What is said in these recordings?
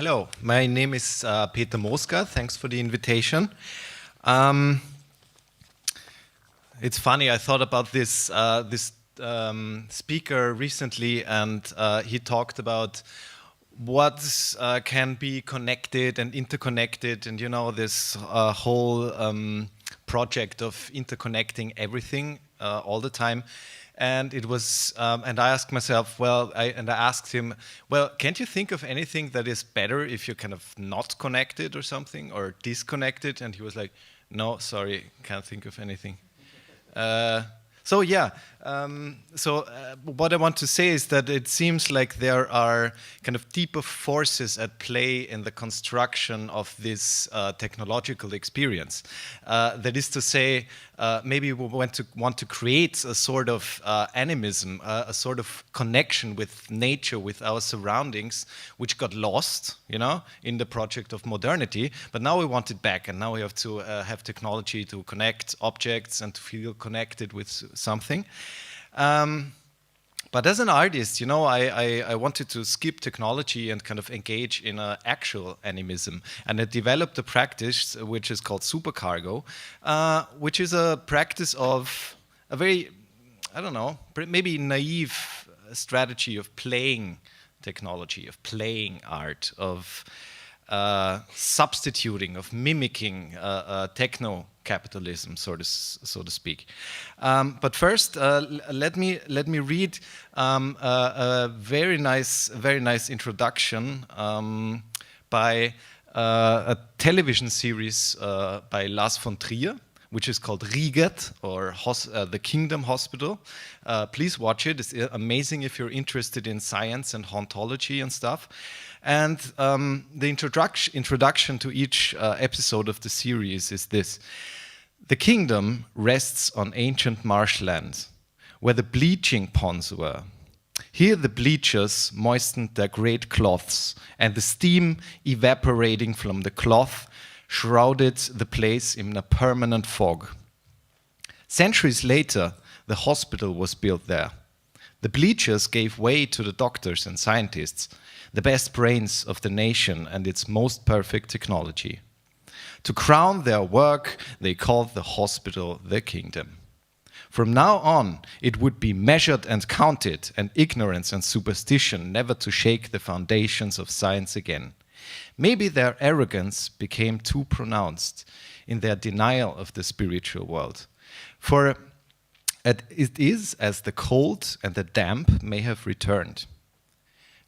Hello, my name is Peter Moosgaard. Thanks for the invitation. It's funny, I thought about this speaker recently, and he talked about what can be connected and interconnected, and you know, this whole project of interconnecting everything all the time. And it was, and I asked myself, I asked him, well, can't you think of anything that is better if you're kind of not connected or something, or disconnected? And he was like, no, sorry, can't think of anything. What I want to say is that it seems like there are kind of deeper forces at play in the construction of this technological experience. That is to say, maybe we want to create a sort of animism, a sort of connection with nature, with our surroundings, which got lost, you know, in the project of modernity. But now we want it back, and now we have to have technology to connect objects and to feel connected with something. But as an artist, you know, I wanted to skip technology and kind of engage in an actual animism. And I developed a practice which is called supercargo, which is a practice of a very, I don't know, maybe naive strategy of playing technology, of playing art, of substituting, of mimicking techno-capitalism, so to speak. But first, let me read a very nice introduction by a television series by Lars von Trier, which is called Riget, or The Kingdom Hospital. Please watch it. It's amazing if you're interested in science and hauntology and stuff. And the introduction to each episode of the series is this. The kingdom rests on ancient marshlands, where the bleaching ponds were. Here the bleachers moistened their great cloths, and the steam evaporating from the cloth shrouded the place in a permanent fog. Centuries later, the hospital was built there. The bleachers gave way to the doctors and scientists, the best brains of the nation and its most perfect technology. To crown their work, they called the hospital the kingdom. From now on, it would be measured and counted, and ignorance and superstition never to shake the foundations of science again. Maybe their arrogance became too pronounced in their denial of the spiritual world. For it is as the cold and the damp may have returned.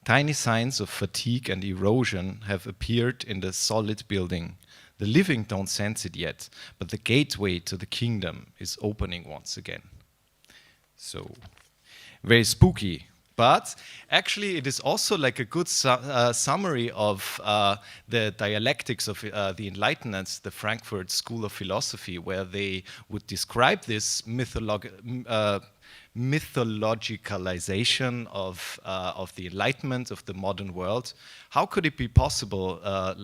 Tiny signs of fatigue and erosion have appeared in the solid building. The living don't sense it yet, but the gateway to the kingdom is opening once again. So, very spooky. But actually, it is also like a good summary of the dialectics of the Enlightenment, the Frankfurt School of Philosophy, where they would describe this mythologicalization of the Enlightenment, of the modern world. How could it be possible,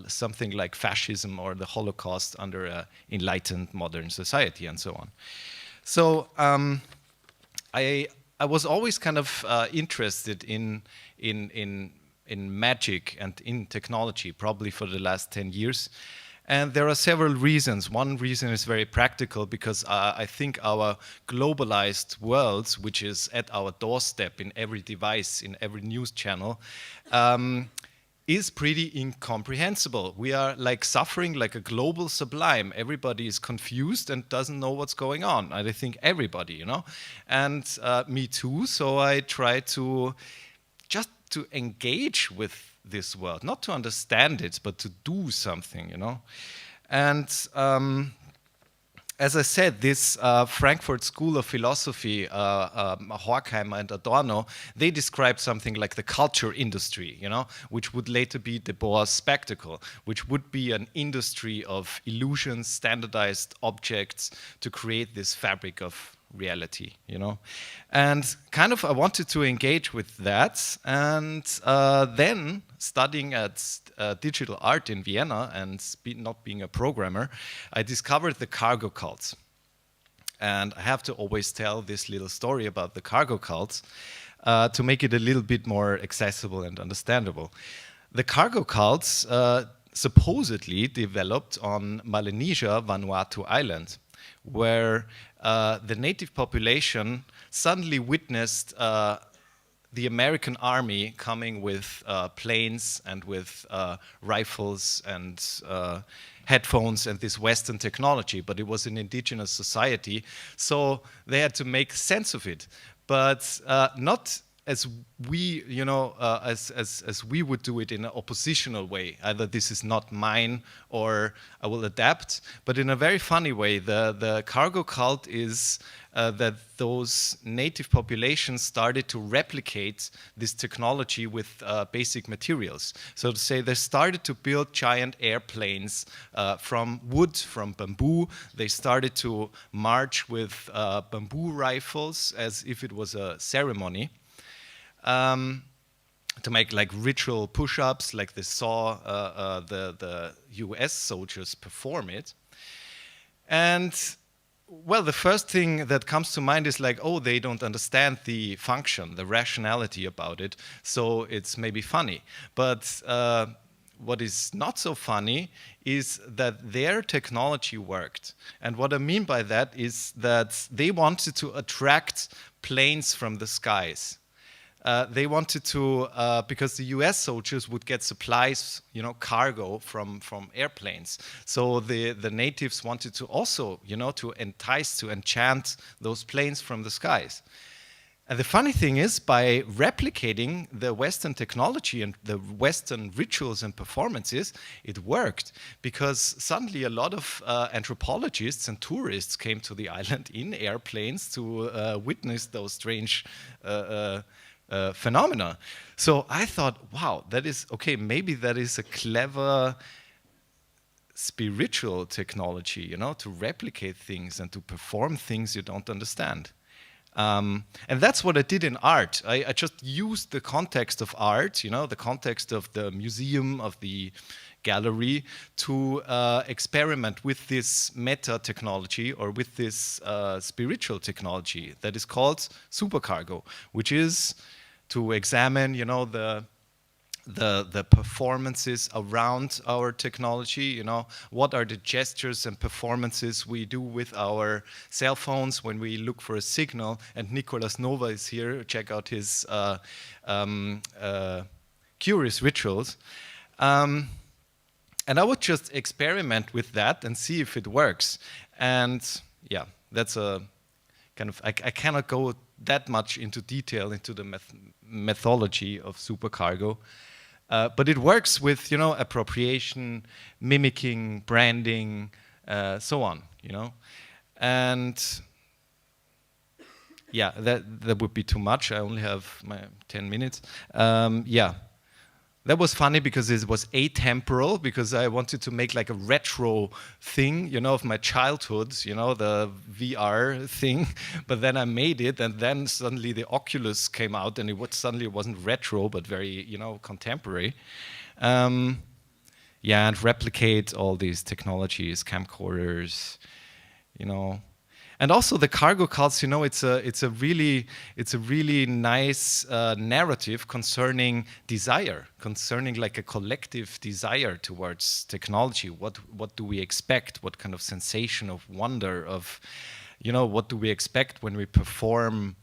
something like fascism or the Holocaust under an enlightened modern society, and so on? So I was always kind of interested in magic and in technology, probably for the last 10 years. And there are several reasons. One reason is very practical, because I think our globalized world, which is at our doorstep in every device, in every news channel, is pretty incomprehensible. We are like suffering like a global sublime. Everybody is confused and doesn't know what's going on. I think everybody, you know, and me too. So I try to just to engage with this world, not to understand it, but to do something, you know. And as I said, this Frankfurt School of Philosophy, Horkheimer and Adorno, they described something like the culture industry, you know, which would later be Debord's spectacle, which would be an industry of illusions, standardized objects to create this fabric of reality, you know. And kind of I wanted to engage with that, and then studying at digital art in Vienna and not being a programmer, I discovered the cargo cults. And I have to always tell this little story about the cargo cults to make it a little bit more accessible and understandable. The cargo cults supposedly developed on Melanesia, Vanuatu Island, where the native population suddenly witnessed the American army coming with planes and with rifles and headphones and this Western technology, but it was an indigenous society, so they had to make sense of it, but not as we, as we would do it in an oppositional way. Either this is not mine or I will adapt. But in a very funny way, the cargo cult is that those native populations started to replicate this technology with basic materials. So to say, they started to build giant airplanes from wood, from bamboo. They started to march with bamboo rifles as if it was a ceremony. To make like ritual push-ups, like they saw the US soldiers perform it. And well, the first thing that comes to mind is like, oh, they don't understand the function, the rationality about it, so it's maybe funny. But what is not so funny is that their technology worked. And what I mean by that is that they wanted to attract planes from the skies. They wanted to, because the US soldiers would get supplies, cargo from airplanes. So the natives wanted to also, to entice, to enchant those planes from the skies. And the funny thing is, by replicating the Western technology and the Western rituals and performances, it worked. Because suddenly a lot of anthropologists and tourists came to the island in airplanes to witness those strange phenomena. So I thought, wow, that is, okay, maybe that is a clever spiritual technology, to replicate things and to perform things you don't understand. And that's what I did in art. I just used the context of art, the context of the museum, of the gallery, to experiment with this meta technology or with this spiritual technology that is called supercargo, which is to examine, the performances around our technology. What are the gestures and performances we do with our cell phones when we look for a signal? And Nicolas Nova is here. Check out his curious rituals. And I would just experiment with that and see if it works. And yeah, that's a kind of, I cannot go that much into detail into the methodology of supercargo. But it works with, appropriation, mimicking, branding, so on, And yeah, that would be too much. I only have my 10 minutes. Yeah. That was funny because it was atemporal, because I wanted to make like a retro thing, of my childhood, the VR thing. But then I made it, and then suddenly the Oculus came out, and suddenly it wasn't retro, but very, contemporary. Yeah, and replicate all these technologies, camcorders, And also the cargo cults, it's a really nice narrative concerning desire, concerning like a collective desire towards technology. What do we expect? What kind of sensation of wonder of, what do we expect when we perform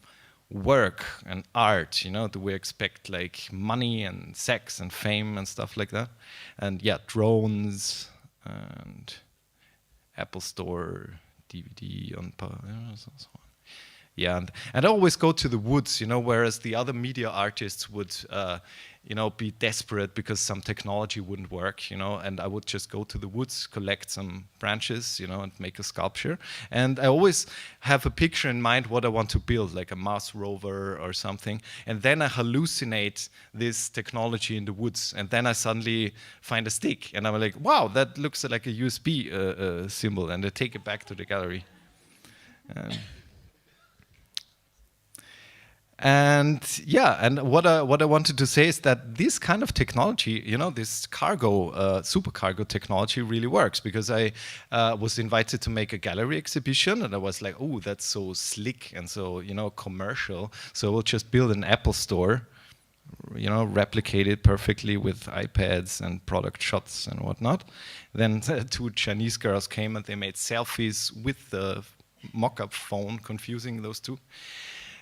work and art? Do we expect like money and sex and fame and stuff like that? And yeah, drones and Apple Store, DVD on, so on. Yeah, and I always go to the woods, whereas the other media artists would, be desperate because some technology wouldn't work, and I would just go to the woods, collect some branches, and make a sculpture. And I always have a picture in mind what I want to build, like a Mars rover or something. And then I hallucinate this technology in the woods, and then I suddenly find a stick, and I'm like, wow, that looks like a USB symbol, and I take it back to the gallery. And yeah, and what I wanted to say is that this kind of technology, this supercargo technology really works, because I was invited to make a gallery exhibition, and I was like, oh, that's so slick and so, commercial. So we'll just build an Apple store. replicate it perfectly with iPads and product shots and whatnot. Then two Chinese girls came and they made selfies with the mock-up phone, confusing those two.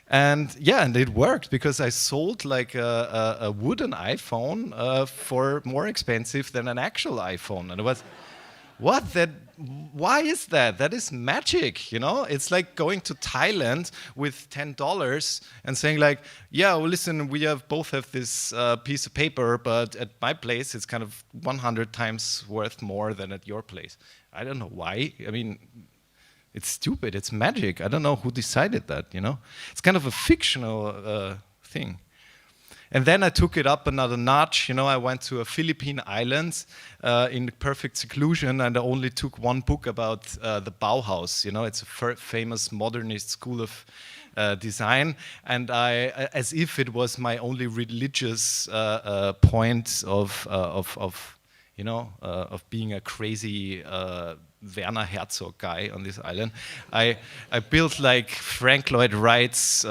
And yeah, and it worked because I sold like a wooden iPhone for more expensive than an actual iPhone. And it was, what? Why is that? That is magic, It's like going to Thailand with $10 and saying like, yeah, well, listen, we both have this piece of paper, but at my place it's kind of 100 times worth more than at your place. I don't know why. I mean, it's stupid. It's magic. I don't know who decided that, It's kind of a fictional thing. And then I took it up another notch. I went to a Philippine island in perfect seclusion, and I only took one book about the Bauhaus. It's a famous modernist school of design, and as if it was my only religious point of being a crazy Werner Herzog guy on this island. I built like Frank Lloyd Wright's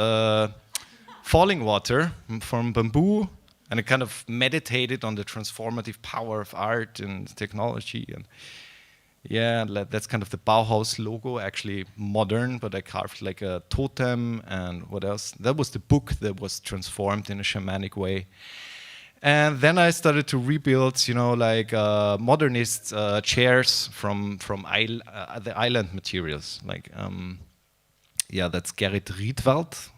falling water from bamboo, and I kind of meditated on the transformative power of art and technology. And yeah, that's kind of the Bauhaus logo, actually modern, but I carved like a totem and what else? That was the book that was transformed in a shamanic way. And then I started to rebuild, like modernist chairs from the island materials. Like, that's Gerrit Riedwald.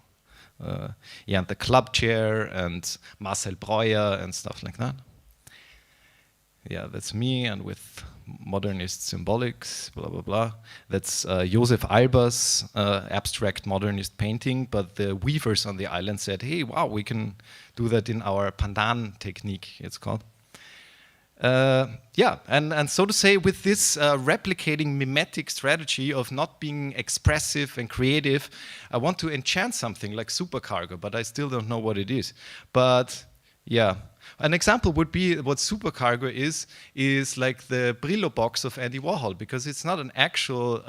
And the club chair and Marcel Breuer and stuff like that. Yeah, that's me, and with modernist symbolics, blah, blah, blah. That's Josef Alber's abstract modernist painting, but the weavers on the island said, hey, wow, we can do that in our pandan technique, it's called. And so to say, with this replicating mimetic strategy of not being expressive and creative, I want to enchant something like supercargo, but I still don't know what it is. But yeah, an example would be what supercargo is like the Brillo box of Andy Warhol, because it's not an actual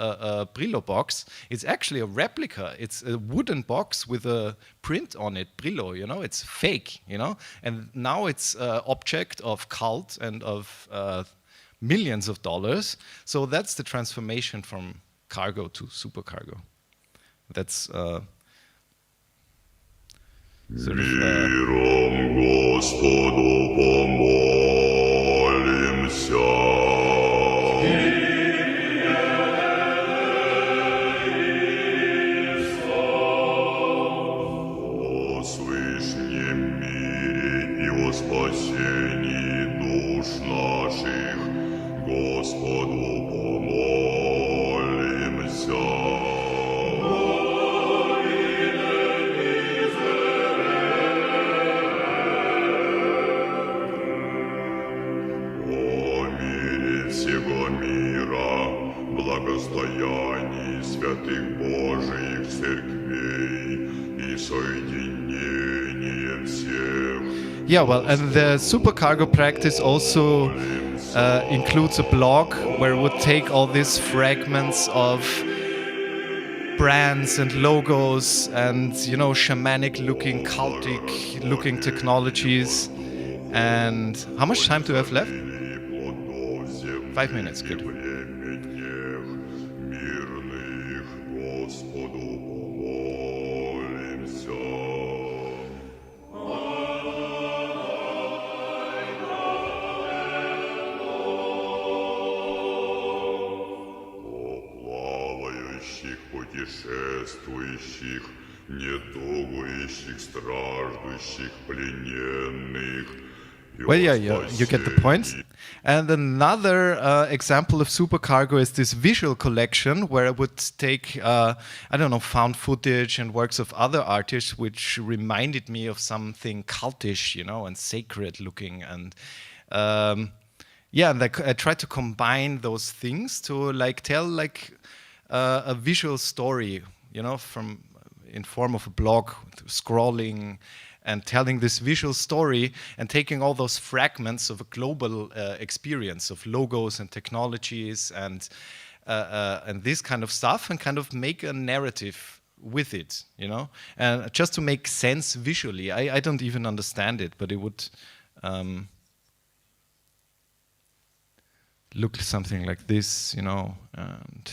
Brillo box, it's actually a replica. It's a wooden box with a print on it, Brillo, it's fake, and now it's an object of cult and of millions of dollars. So that's the transformation from cargo to supercargo. That's sort of Миром Господу помолимся. О свышнем мире и о спасении душ наших Господу помолимся. Благостоянии святых Божиих церквей и соединение всех. Yeah, well, and the supercargo practice also includes a blog where it would take all these fragments of brands and logos and, shamanic looking, cultic looking technologies. And how much time do I have left? 5 minutes, good. Путешествующих, недугующих, страждущих, плененных. Well, yeah, you get the point. And another example of supercargo is this visual collection where I would take, found footage and works of other artists which reminded me of something cultish, and sacred looking. And and I tried to combine those things to tell a visual story, in form of a blog, scrolling and telling this visual story and taking all those fragments of a global experience of logos and technologies and this kind of stuff and kind of make a narrative with it, you know, and just to make sense visually. I don't even understand it, but it would look something like this, you know, and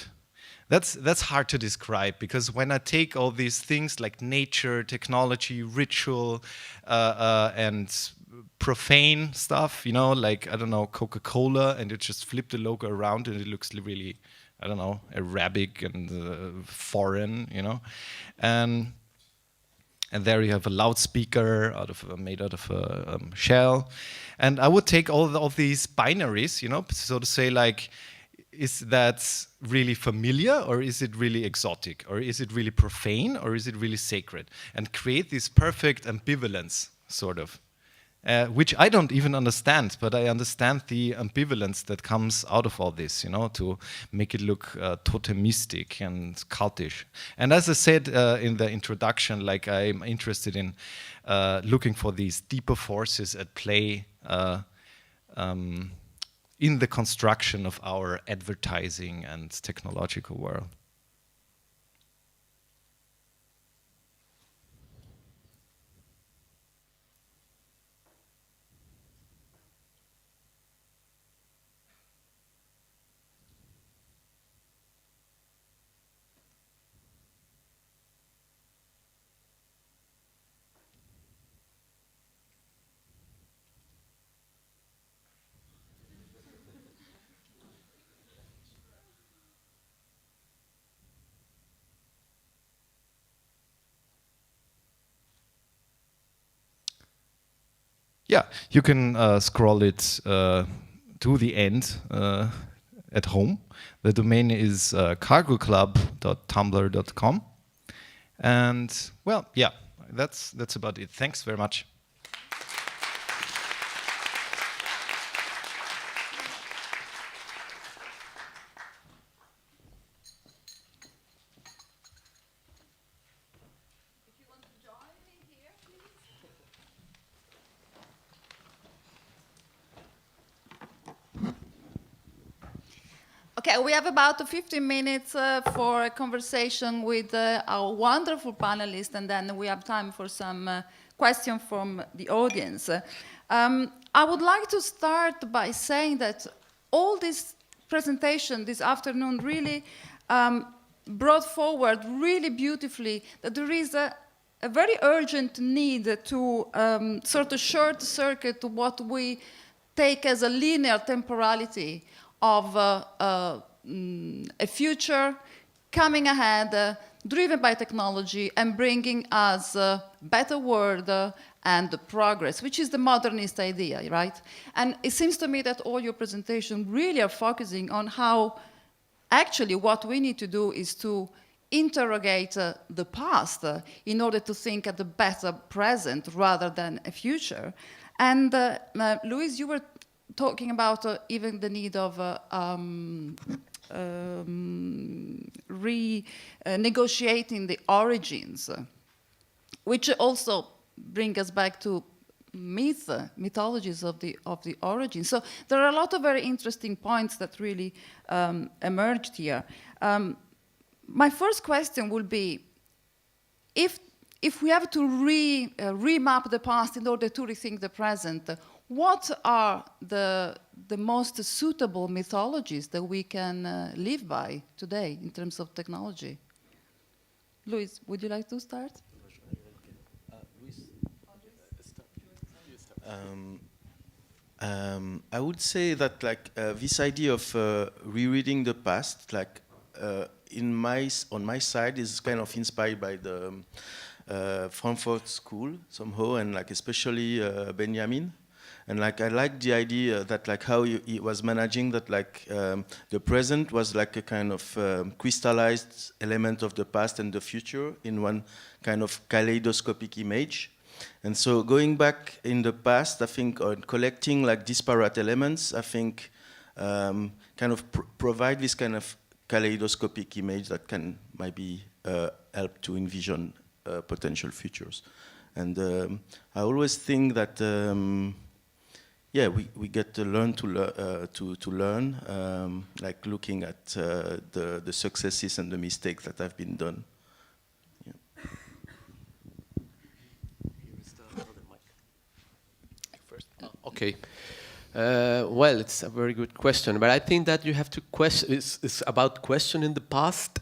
that's hard to describe, because when I take all these things like nature, technology, ritual, and profane stuff, you know, like, I don't know, Coca-Cola, and you just flip the logo around and it looks really, I don't know, Arabic and foreign, you know, and there you have a loudspeaker made out of a shell, and I would take all of these binaries, you know, so to say, like, is that really familiar, or is it really exotic, or is it really profane, or is it really sacred, and create this perfect ambivalence, sort of. Which I don't even understand, but I understand the ambivalence that comes out of all this, you know, to make it look totemistic and cultish. And as I said in the introduction, like, I'm interested in looking for these deeper forces at play in the construction of our advertising and technological world. Yeah, you can scroll it to the end at home. The domain is cargoclub.tumblr.com. And, well, yeah, that's about it. Thanks very much. Okay, we have about 15 minutes for a conversation with our wonderful panelists, and then we have time for some questions from the audience. I would like to start by saying that all this presentation this afternoon really brought forward really beautifully that there is a very urgent need to sort of short circuit what we take as a linear temporality of a future coming ahead, driven by technology and bringing us a better world and progress, which is the modernist idea, right? And it seems to me that all your presentations really are focusing on how actually what we need to do is to interrogate the past in order to think at the better present rather than a future. And Louise, you were talking about even the need of renegotiating the origins, which also bring us back to mythologies of the origin. So there are a lot of very interesting points that really emerged here. My first question will be, if we have to remap the past in order to rethink the present, what are the most suitable mythologies that we can live by today in terms of technology? Luis, would you like to start? I would say that, like, this idea of rereading the past, like, on my side, is kind of inspired by the Frankfurt School somehow, and like especially Benjamin. And like, I like the idea that, like, how he was managing that, like, the present was like a kind of crystallized element of the past and the future in one kind of kaleidoscopic image. And so going back in the past, I think, or collecting like disparate elements, I think kind of provide this kind of kaleidoscopic image that can maybe help to envision potential futures. And I always think that yeah, we get to learn to learn, like looking at the successes and the mistakes that have been done. Okay. Well, it's a very good question, but I think that you have to question. It's about questioning the past,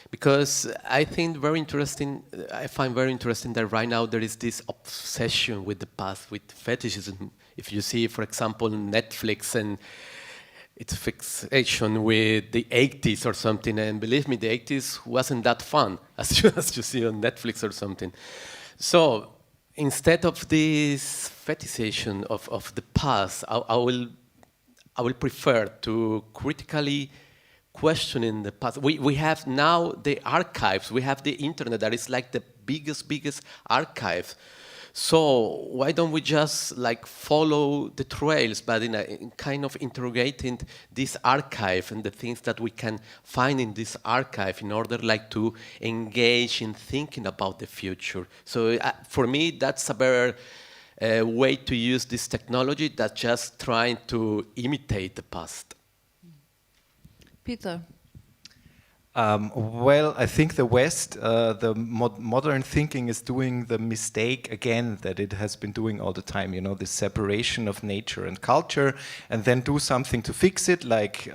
because I think very interesting. I find very interesting that right now there is this obsession with the past, with fetishism. If you see, for example, Netflix and its fixation with the 80s or something, and believe me, the 80s wasn't that fun, as you see on Netflix or something. So instead of this fetishization of the past, I will prefer to critically questioning the past. We have now the archives. We have the internet that is like the biggest archive. So why don't we just like follow the trails, but in kind of interrogating this archive and the things that we can find in this archive in order like to engage in thinking about the future. So for me, that's a better way to use this technology than just trying to imitate the past. Peter. Well, I think the West, the modern thinking is doing the mistake again that it has been doing all the time, you know, this separation of nature and culture, and then do something to fix it, like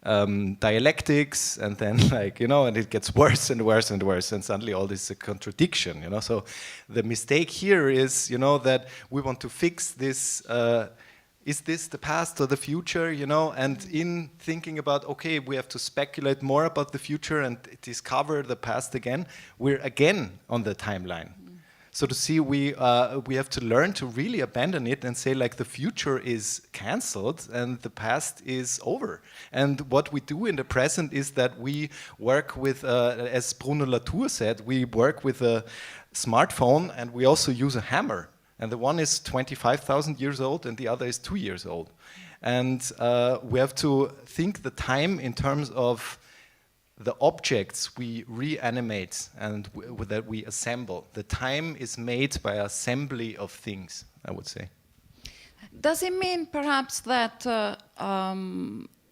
dialectics, and then like, you know, and it gets worse and worse and worse, and suddenly all this is a contradiction, you know. So the mistake here is, you know, that we want to fix this is this the past or the future, you know? And in thinking about, okay, we have to speculate more about the future and discover the past again, we're again on the timeline. So to see, we have to learn to really abandon it and say, like, the future is cancelled and the past is over. And what we do in the present is that we work with, as Bruno Latour said, we work with a smartphone and we also use a hammer. And the one is 25,000 years old and the other is 2 years old. And we have to think the time in terms of the objects we reanimate and that we assemble. The time is made by assembly of things, I would say. Does it mean perhaps that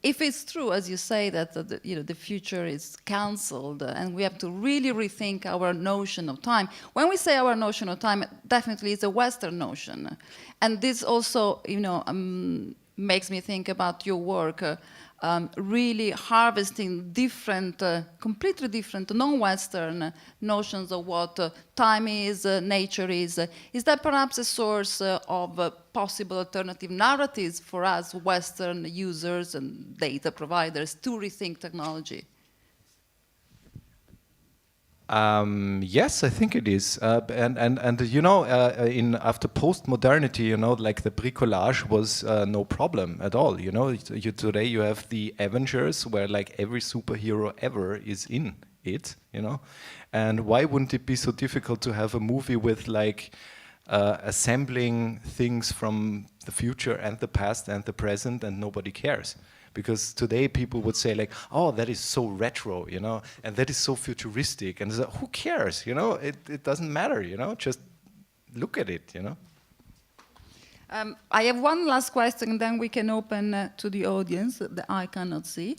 if it's true, as you say, that the future is cancelled and we have to really rethink our notion of time. When we say our notion of time, definitely it's a Western notion. And this also, makes me think about your work, really harvesting different, completely different, non-Western notions of what time is, nature is. Is that perhaps a source of possible alternative narratives for us Western users and data providers to rethink technology? Yes, I think it is, and you know, after post-modernity, you know, like the bricolage was no problem at all. You know, today you have the Avengers, where like every superhero ever is in it. You know, and why wouldn't it be so difficult to have a movie with like assembling things from the future and the past and the present, and nobody cares? Because today people would say like, oh, that is so retro, you know, and that is so futuristic, and like, who cares, you know? It doesn't matter, you know. Just look at it, you know. I have one last question, and then we can open to the audience that I cannot see.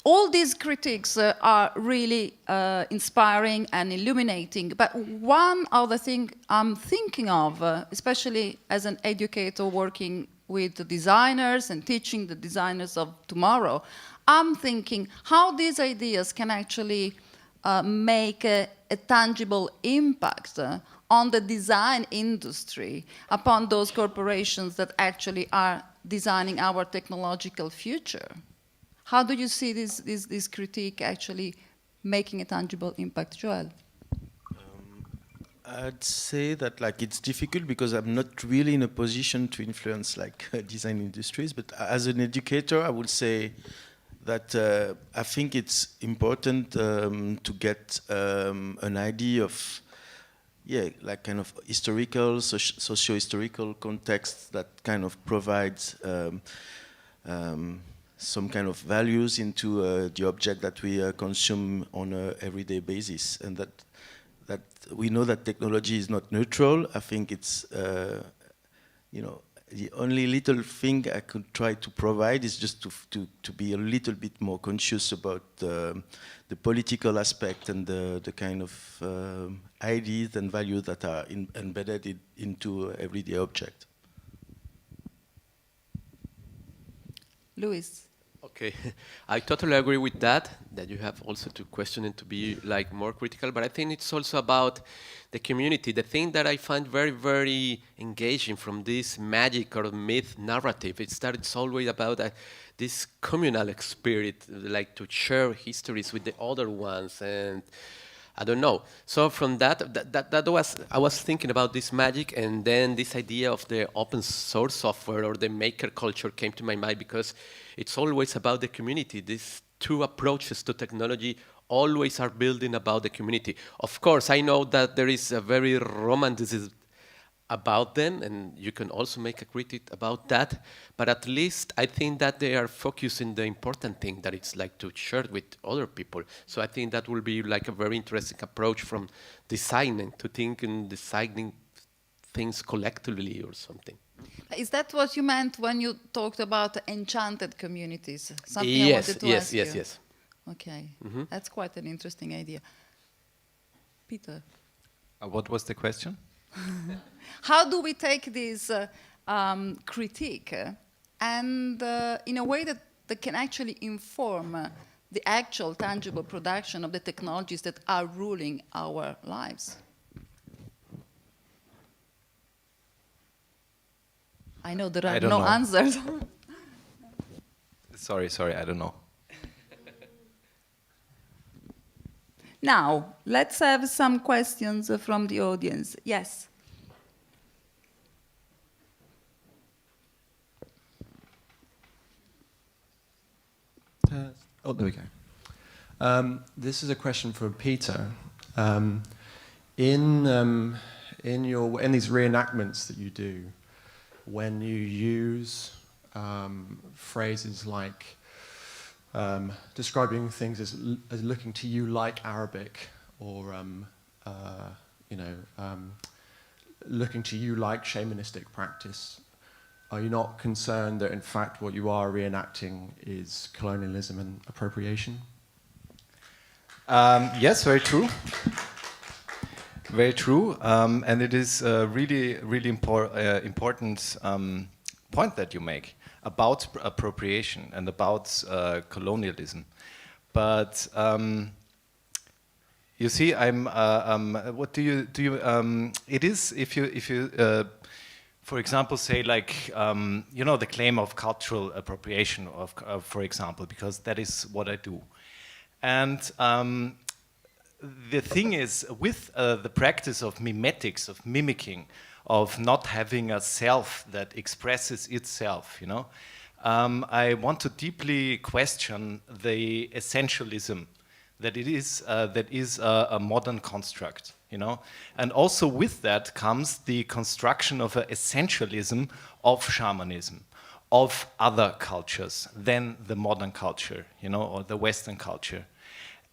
All these critiques are really inspiring and illuminating, but one other thing I'm thinking of, especially as an educator working with the designers and teaching the designers of tomorrow, I'm thinking how these ideas can actually make a tangible impact on the design industry, upon those corporations that actually are designing our technological future. How do you see this critique actually making a tangible impact, Joel? I'd say that like it's difficult because I'm not really in a position to influence like design industries. But as an educator, I would say that I think it's important to get an idea of, like kind of historical, socio-historical context that kind of provides some kind of values into the object that we consume on an everyday basis, and that we know that technology is not neutral. I think it's, the only little thing I could try to provide is just to be a little bit more conscious about the political aspect and the kind of ideas and values that are embedded into everyday object. Luis. Okay, I totally agree with that you have also to question and to be like more critical, but I think it's also about the community. The thing that I find very, very engaging from this magic or myth narrative is that it's always about this communal spirit, like to share histories with the other ones, and I don't know. So from that I was thinking about this magic, and then this idea of the open source software or the maker culture came to my mind, because it's always about the community. These two approaches to technology always are building about the community. Of course, I know that there is a very romanticism about them, and you can also make a critic about that, but at least I think that they are focusing the important thing, that it's like to share with other people. So I think that will be like a very interesting approach from designing, to think and designing things collectively or something. Is that what you meant when you talked about enchanted communities? Something I Yes, wanted to yes, ask yes, you. yes. Okay, that's quite an interesting idea. Peter, What was the question? how do we take this critique and in a way that can actually inform the actual tangible production of the technologies that are ruling our lives? I know there are don't no know. answers. Sorry, I don't know. Now, let's have some questions from the audience. Yes. Oh, there we go. This is a question for Peter. In these reenactments that you do, when you use phrases like describing things as looking to you like Arabic, or looking to you like shamanistic practice, are you not concerned that in fact what you are reenacting is colonialism and appropriation? Yes, very true. Very true, and it is a really, really important point that you make about appropriation and about colonialism. But you see, what do you? It is if you for example, say like the claim of cultural appropriation of for example, because that is what I do, and the thing is, with the practice of mimetics, of mimicking, of not having a self that expresses itself, I want to deeply question the essentialism that is a modern construct, and also with that comes the construction of an essentialism of shamanism, of other cultures than the modern culture, or the Western culture.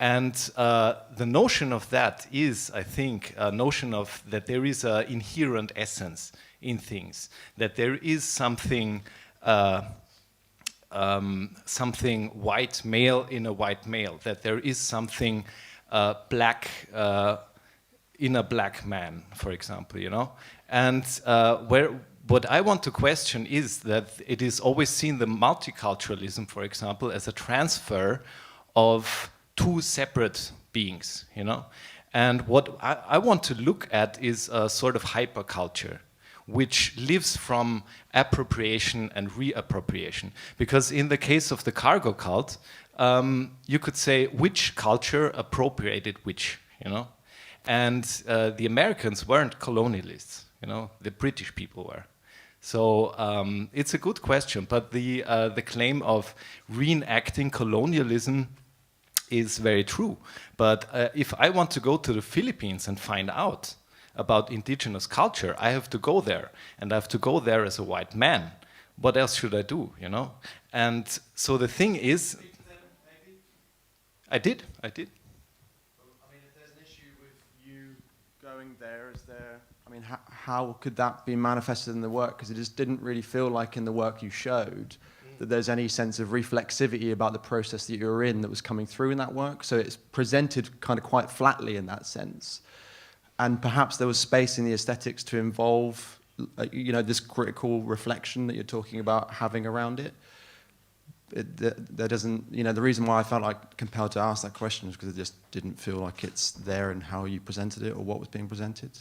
And the notion of that is, I think, a notion of that there is an inherent essence in things, that there is something something white male in a white male, that there is something black in a black man, for example, And what I want to question is that it is always seen, the multiculturalism, for example, as a transfer of two separate beings, And what I want to look at is a sort of hyperculture, which lives from appropriation and reappropriation. Because in the case of the cargo cult, you could say which culture appropriated which, And the Americans weren't colonialists, the British people were. So it's a good question, but the claim of reenacting colonialism is very true. But if I want to go to the Philippines and find out about indigenous culture, I have to go there, and I have to go there as a white man. What else should I do, And so the thing is, I did. I mean, if there's an issue with you going there, is there? I mean, how could that be manifested in the work? Because it just didn't really feel like in the work you showed that there's any sense of reflexivity about the process that you're in that was coming through in that work. So it's presented kind of quite flatly in that sense. And perhaps there was space in the aesthetics to involve, you know, this critical reflection that you're talking about having around it. There doesn't, you know, the reason why I felt like compelled to ask that question is because it just didn't feel like it's there in how you presented it or what was being presented.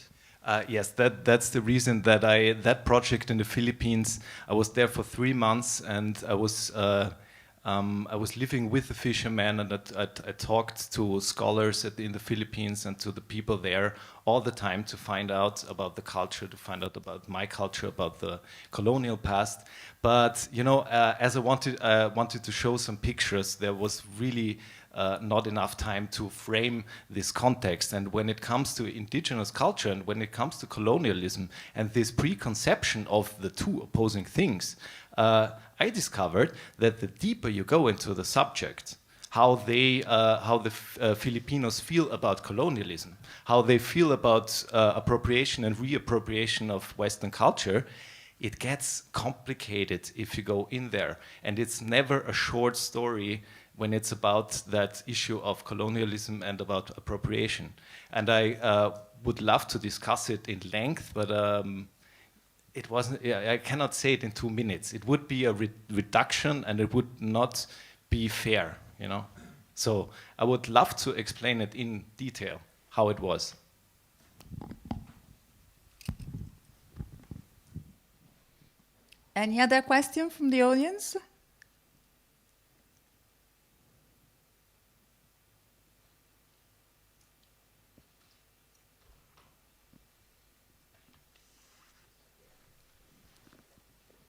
Yes, that's the reason that that project in the Philippines, I was there for 3 months, and I was living with the fishermen, and I talked to scholars in the Philippines and to the people there all the time to find out about the culture, to find out about my culture, about the colonial past. But you know, as I wanted to show some pictures, there was really not enough time to frame this context. And when it comes to indigenous culture and when it comes to colonialism and this preconception of the two opposing things, I discovered that the deeper you go into the subject, how the Filipinos feel about colonialism, how they feel about appropriation and reappropriation of Western culture, it gets complicated if you go in there. And it's never a short story when it's about that issue of colonialism and about appropriation. And I would love to discuss it in length, but it wasn't. I cannot say it in 2 minutes. It would be a reduction, and it would not be fair, you know. So I would love to explain it in detail how it was. Any other question from the audience?